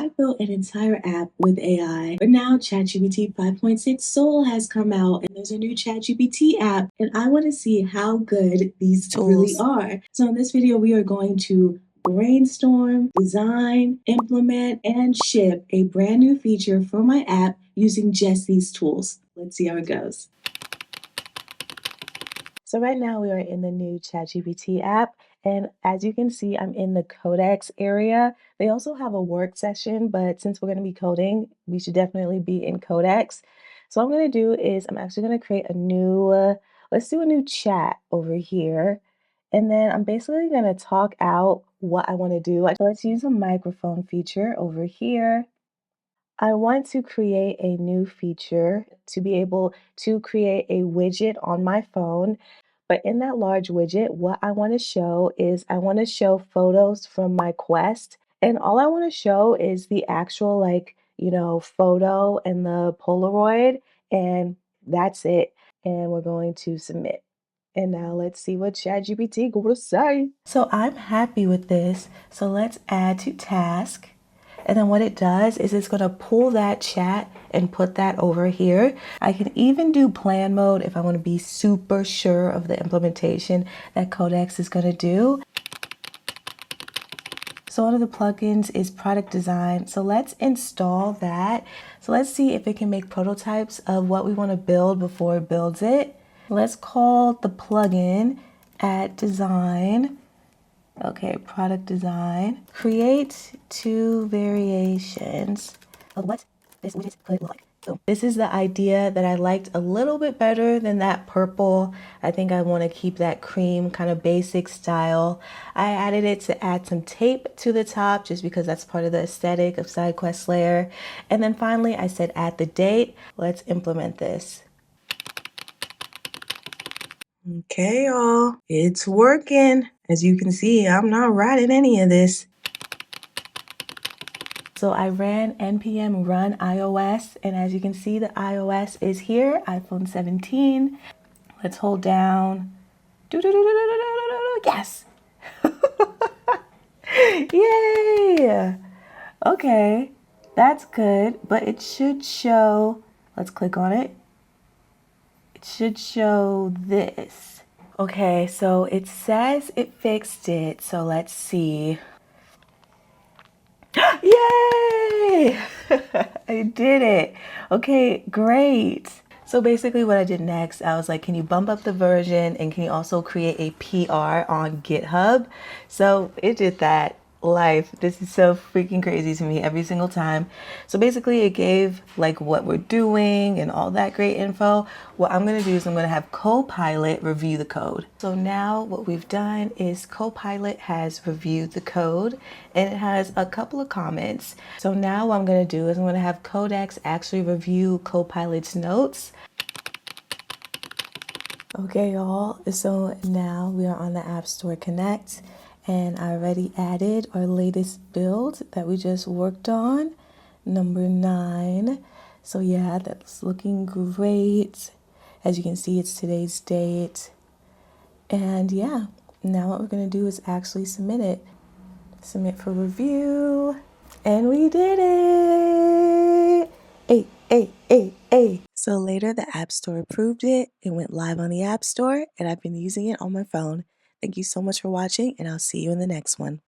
I built an entire app with AI, but now ChatGPT 5.6 Sol has come out and there's a new ChatGPT app, and I want to see how good these really are. So in this video, we are going to brainstorm, design, implement, and ship a brand new feature for my app using just these tools. Let's see how it goes. So right now we are in the new ChatGPT app, and as you can see, I'm in the Codex area. They also have a work session, but since we're going to be coding, we should definitely be in Codex. So what I'm going to do is I'm actually going to create a new, let's do a new chat over here. And then I'm basically going to talk out what I want to do. So let's use a microphone feature over here. I want to create a new feature to be able to create a widget on my phone. But in that large widget, what I want to show is I want to show photos from my Quest. And all I want to show is the actual, photo and the Polaroid. And that's it. And we're going to submit. And now let's see what ChatGPT going to say. So I'm happy with this. So let's add to task. And then what it does is it's going to pull that chat and put that over here. I can even do plan mode if I want to be super sure of the implementation that Codex is going to do. So one of the plugins is product design. So let's install that. So let's see if it can make prototypes of what we want to build before it builds it. Let's call the plugin at design. Okay, product design. Create two variations of what this widget could look like. So this is the idea that I liked a little bit better than that purple. I think I want to keep that cream kind of basic style. I added it to add some tape to the top just because that's part of the aesthetic of SideQuest layer. And then finally I said add the date. Let's implement this. Okay, y'all, it's working. As you can see, I'm not writing any of this. So I ran npm run iOS, and as you can see, the iOS is here, iPhone 17. Let's hold down. Yes! Yay! Okay, that's good, but it should show, let's click on it. It should show this. Okay, so it says it fixed it, so let's see. Yay! I did it. Okay, great. So basically what I did next, I was like, can you bump up the version and can you also create a PR on GitHub? So it did that. Life. This is so freaking crazy to me every single time. So basically it gave like what we're doing and all that great info. What I'm going to do is I'm going to have Copilot review the code. So now what we've done is Copilot has reviewed the code and it has a couple of comments. So now what I'm going to do is I'm going to have Codex actually review Copilot's notes. Okay, y'all, so now we are on the App Store Connect, and I already added our latest build that we just worked on, number 9. So yeah, that's looking great. As you can see, it's today's date. And yeah, now what we're gonna do is actually submit it. Submit for review, and we did it! Hey. So later the App Store approved it, it went live on the App Store, and I've been using it on my phone. Thank you so much for watching, and I'll see you in the next one.